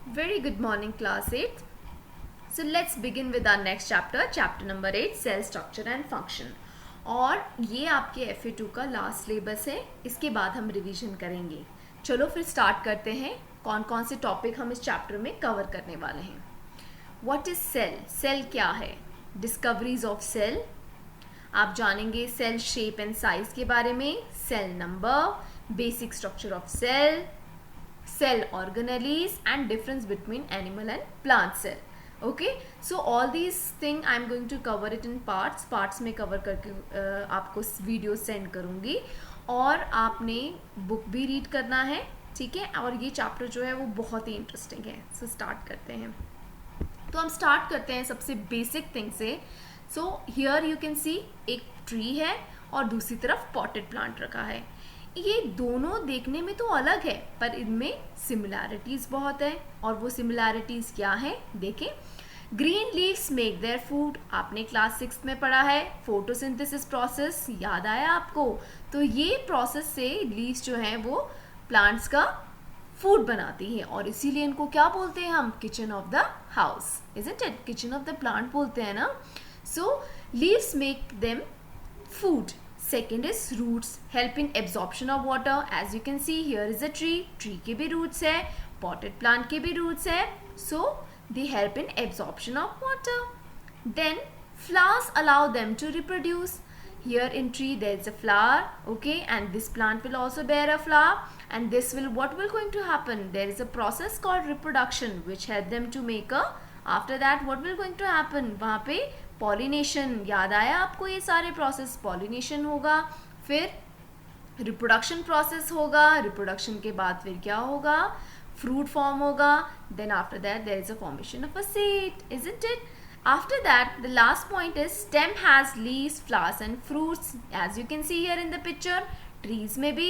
Very good morning, class 8. So let's begin with our next chapter, chapter number 8, cell structure and function. और ये आपके FA2 का last syllabus है. इसके बाद हम रिवीजन करेंगे. चलो फिर स्टार्ट करते हैं. कौन कौन से टॉपिक हम इस चैप्टर में कवर करने वाले हैं. What is cell? सेल क्या है? Discoveries of cell. आप जानेंगे सेल शेप एंड साइज के बारे में, cell number, basic structure of cell, cell organelles and difference between animal and plant cell. Okay, so all these thing I am going to cover it in parts में cover करके आपको video send करूँगी और आपने book भी read करना है, ठीक है. और ये चैप्टर जो है वो बहुत ही इंटरेस्टिंग है. सो स्टार्ट करते हैं. तो हम स्टार्ट करते हैं सबसे बेसिक थिंग से. सो हियर यू कैन सी एक ट्री है और दूसरी तरफ पॉटेड प्लांट रखा है. ये दोनों देखने में तो अलग है पर इनमें सिमिलैरिटीज बहुत है. और वो सिमिलैरिटीज क्या है देखें. Green leaves make their food. आपने क्लास 6 में पढ़ा है फोटोसिंथेसिस प्रोसेस, याद आया आपको? तो ये प्रोसेस से लीव्स जो हैं वो प्लांट्स का फूड बनाती है और इसीलिए इनको क्या बोलते हैं हम? Kitchen of the house, isn't it? Kitchen of the plant बोलते हैं ना. So leaves make them food. Second is roots, help in absorption of water. As you can see, here is a tree. Tree के भी roots है, potted plant के भी roots है. So they help in absorption of water. Then flowers allow them to reproduce. Here in tree there is a flower, okay, and this plant will also bear a flower. And this will, what will going to happen? There is a process called reproduction which help them to make a. After that, what will going to happen? वहाँ पे pollination, याद आया आपको? ये सारे process, pollination होगा, फिर reproduction process होगा, रिप्रोडक्शन के बाद फिर क्या होगा? फ्रूट फॉर्म होगा. Then after that there is a formation of a seed, isn't it? After that the last point is stem has leaves, flowers and fruits. As you can see here in the picture, trees में भी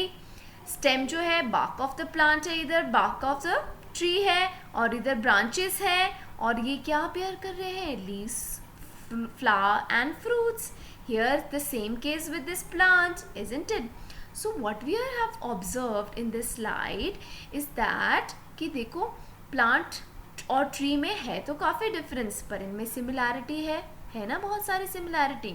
stem जो है bark of the plant है, इधर bark of the tree है और इधर branches है. और ये क्या पेयर कर रहे हैं? Leaves, flower and fruits. Here the same case with this plant, isn't it? So what we have observed in this slide is that कि देखो plant और tree में है तो काफ़ी difference पर इनमें similarity है ना, बहुत सारी similarity.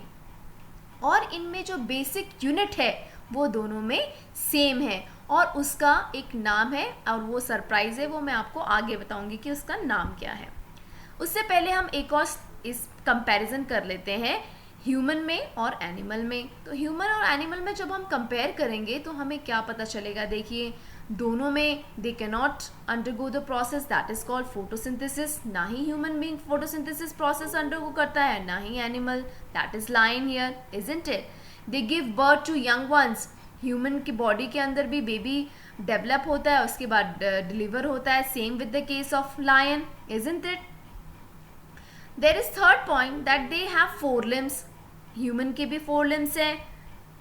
और इनमें जो basic unit है वो दोनों में same है और उसका एक नाम है और वो सरप्राइज है, वो मैं आपको आगे बताऊंगी कि उसका नाम क्या है. उससे पहले हम एक और इस कंपैरिजन कर लेते हैं ह्यूमन में और एनिमल में. तो ह्यूमन और एनिमल में जब हम कंपेयर करेंगे तो हमें क्या पता चलेगा? देखिए, दोनों में they can not undergo the process that is called photosynthesis. ना ही human being photosynthesis process undergo करता है, ना ही animal. That is line here, isn't it? They give birth to young ones. Human की बॉडी के अंदर भी बेबी डेवलप होता है, उसके बाद डिलीवर होता है. Same with the case of lion, isn't it? There is third point that they have 4 limbs. Human के भी 4 limbs हैं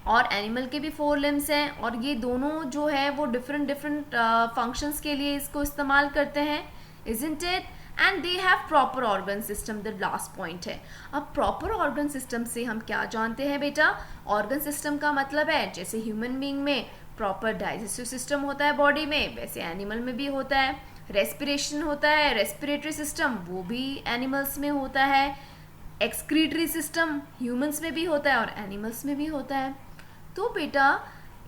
और animal के भी 4 limbs हैं और ये दोनों जो है वो different functions के लिए इसको इस्तेमाल करते हैं, isn't it? And they have proper organ system. The last point है. अब proper organ system से हम क्या जानते हैं बेटा? Organ system का मतलब है जैसे human being में proper digestive system होता है body में, वैसे animal में भी होता है. रेस्पिरेशन होता है, रेस्पिरेटरी सिस्टम वो भी एनिमल्स में होता है. एक्सक्रीटरी सिस्टम ह्यूमंस में भी होता है और एनिमल्स में भी होता है. तो बेटा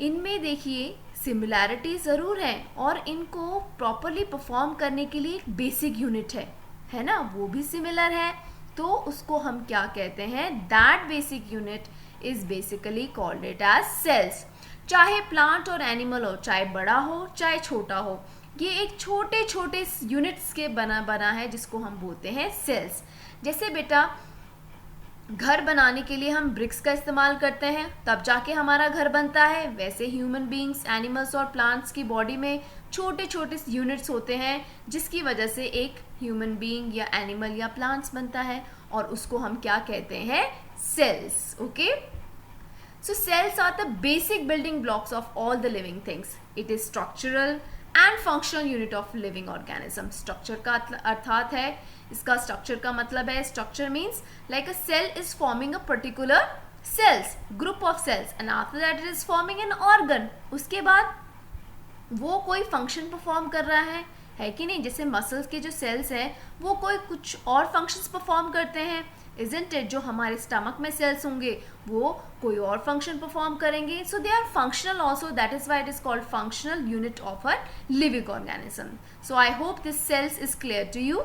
इनमें देखिए सिमिलैरिटी ज़रूर है और इनको प्रॉपरली परफॉर्म करने के लिए एक बेसिक यूनिट है ना, वो भी सिमिलर है. तो उसको हम क्या कहते हैं? That basic unit is basically called it as cells. चाहे प्लांट और एनिमल हो, चाहे बड़ा हो चाहे छोटा हो, ये एक छोटे छोटे यूनिट्स के बना है जिसको हम बोलते हैं सेल्स. जैसे बेटा घर बनाने के लिए हम ब्रिक्स का इस्तेमाल करते हैं तब जाके हमारा घर बनता है, वैसे ह्यूमन बीइंग्स, एनिमल्स और प्लांट्स की बॉडी में छोटे छोटे यूनिट्स होते हैं जिसकी वजह से एक ह्यूमन बीइंग या एनिमल या प्लांट्स बनता है और उसको हम क्या कहते हैं? Cells. Okay, so cells are the basic building blocks of all the living things. It is structural and functional unit of living organism. Structure का अर्थात है, इसका स्ट्रक्चर का मतलब है, structure means like a cell is forming a particular cells, group of cells, and after that it is forming an organ. उसके बाद वो कोई फंक्शन परफॉर्म कर रहा है, है कि नहीं? जैसे मसल्स के जो सेल्स हैं वो कोई कुछ और फंक्शंस परफॉर्म करते हैं, isn't it? जो हमारे स्टमक में सेल्स होंगे वो कोई और फंक्शन परफॉर्म करेंगे. So they are functional also, that is why it is called functional unit of a living organism. So I hope this cells is clear to you.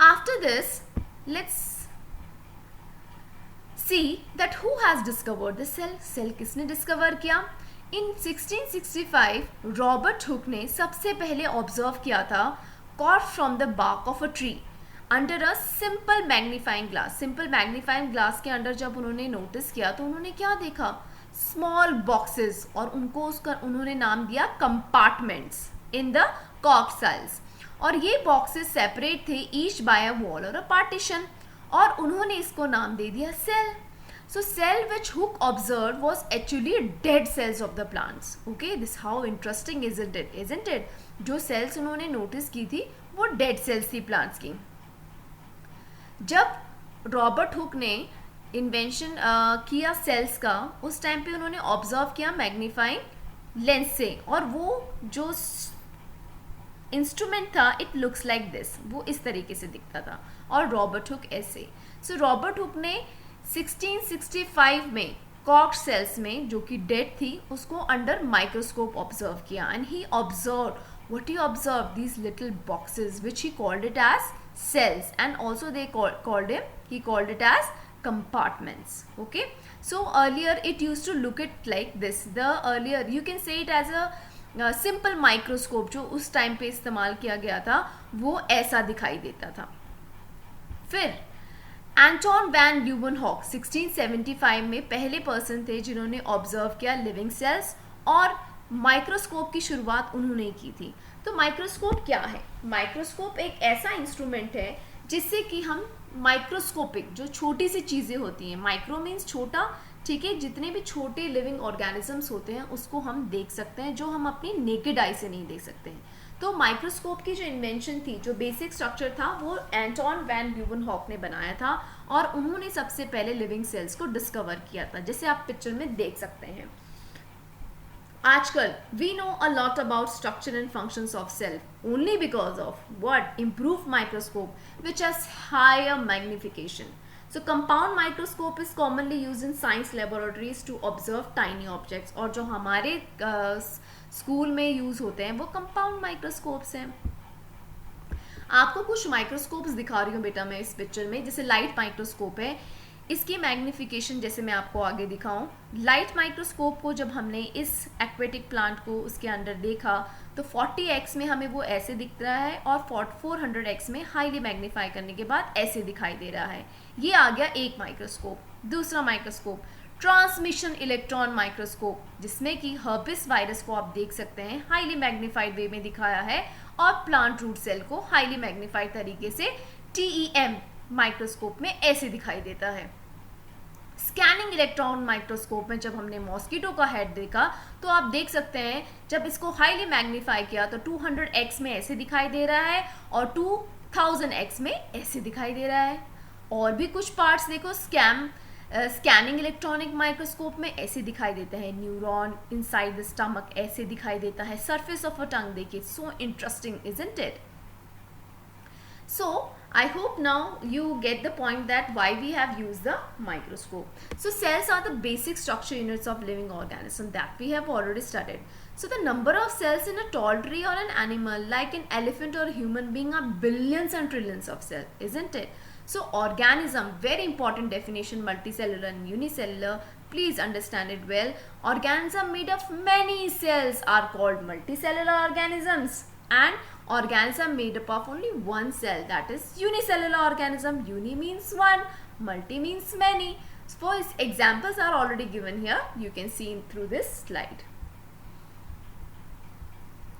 After this let's see that who has discovered the cell. Cell किसने discover किया? In 1665 Robert Hooke ने सबसे पहले observe किया था cork from the bark of a tree under a simple magnifying glass. Simple magnifying glass के under जब उन्होंने नोटिस किया तो उन्होंने क्या देखा? स्मॉल बॉक्सेस, और उनको उसका उन्होंने नाम दिया compartments in the cork cells. और ये बॉक्सेस सेपरेट थे ईच बाय अ वॉल और अ पार्टीशन, और उन्होंने इसको नाम दे दिया cell. So cell which Hooke observed was actually dead cells of the plants. Okay, this how interesting isn't it? जो cells उन्होंने notice की थी वो dead cells थी plants की. जब रॉबर्ट हुक ने इन्वेंशन किया सेल्स का, उस टाइम पे उन्होंने ऑब्जर्व किया मैग्नीफाइंग लेंस से, और वो जो इंस्ट्रूमेंट था इट लुक्स लाइक दिस, वो इस तरीके से दिखता था, और रॉबर्ट हुक ऐसे. सो रॉबर्ट हुक ने 1665 में कॉर्क सेल्स में जो कि डेड थी उसको अंडर माइक्रोस्कोप ऑब्जर्व किया, and he observe what he observed these little boxes which he called it as cells, and also he called it as compartments. Okay, so earlier it used to look it like this. The earlier you can say it as a simple microscope जो उस time पे इस्तेमाल किया गया था वो ऐसा दिखाई देता था. फिर एंटोन वैन ल्यूवेनहॉक 1675 में पहले पर्सन थे जिन्होंने ऑब्जर्व किया लिविंग सेल्स, और माइक्रोस्कोप की शुरुआत उन्होंने की थी. तो माइक्रोस्कोप क्या है? माइक्रोस्कोप एक ऐसा इंस्ट्रूमेंट है जिससे कि हम माइक्रोस्कोपिक जो छोटी सी चीज़ें होती हैं, माइक्रो मीन्स छोटा, ठीक है, जितने भी छोटे लिविंग ऑर्गेनिजम्स होते हैं उसको हम देख सकते हैं जो हम अपनी नेकेड आई से नहीं देख सकते हैं. तो माइक्रोस्कोप की जो इन्वेंशन थी, जो बेसिक स्ट्रक्चर था, वो एंटोन वैन ल्यूवेनहॉक ने बनाया था, और उन्होंने सबसे पहले लिविंग सेल्स को डिस्कवर किया था, जैसे आप पिक्चर में देख सकते हैं. आजकल we know a lot about structure and functions of cell only because of what? Improve microscope which has higher magnification. So compound microscope is commonly used in science laboratories to observe tiny objects, और जो हमारे school में use होते हैं वो compound microscopes हैं. आपको कुछ माइक्रोस्कोप्स दिखा रही हूँ बेटा मैं इस पिक्चर में. जैसे लाइट माइक्रोस्कोप है, इसकी मैग्निफिकेशन जैसे मैं आपको आगे दिखाऊं. लाइट माइक्रोस्कोप को जब हमने इस एक्वेटिक प्लांट को उसके अंदर देखा तो 40x में हमें वो ऐसे दिख रहा है, और 400x में हाईली मैग्नीफाई करने के बाद ऐसे दिखाई दे रहा है. ये आ गया एक माइक्रोस्कोप. दूसरा माइक्रोस्कोप ट्रांसमिशन इलेक्ट्रॉन माइक्रोस्कोप, जिसमें कि हर्पिस वायरस को आप देख सकते हैं हाईली मैग्नीफाइड वे में दिखाया है, और प्लांट रूट सेल को हाईली मैग्नीफाइड तरीके से TEM माइक्रोस्कोप में ऐसे दिखाई देता है. स्कैनिंग इलेक्ट्रॉन माइक्रोस्कोप में जब हमने मॉस्किटो का हेड देखा तो आप देख सकते हैं जब इसको हाईली मैग्नीफाई किया तो 200x में ऐसे दिखाई दे रहा है, और 2000x में ऐसे दिखाई दे रहा है. और भी कुछ पार्ट्स देखो, स्कैनिंग इलेक्ट्रॉनिक माइक्रोस्कोप में ऐसे दिखाई देता है. न्यूरॉन इनसाइड द स्टमक ऐसे दिखाई देता है. सरफेस ऑफ अ टंग देखिए, so interesting isn't it? So I hope now you get the point that why we have used the microscope. So cells are the basic structure units of living organism that we have already studied. So the number of cells in a tall tree or an animal like an elephant or a human being are billions and trillions of cells, isn't it? So organism, very important definition, multicellular and unicellular. Please understand it well. Organism made of many cells are called multicellular organisms, and organism made up of only one cell, that is unicellular organism. Uni means one, multi means many. So examples are already given here, you can see through this slide.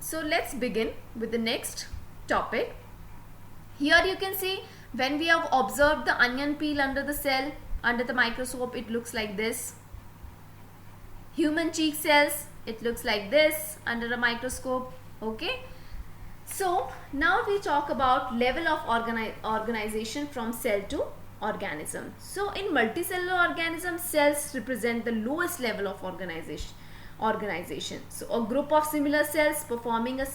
So let's begin with the next topic. Here you can see when we have observed the onion peel under the cell, under the microscope, it looks like this. Human cheek cells, it looks like this under a microscope. Okay, so now we talk about level of organization from cell to organism. So in multicellular organisms, cells represent the lowest level of organization. So a group of similar cells performing a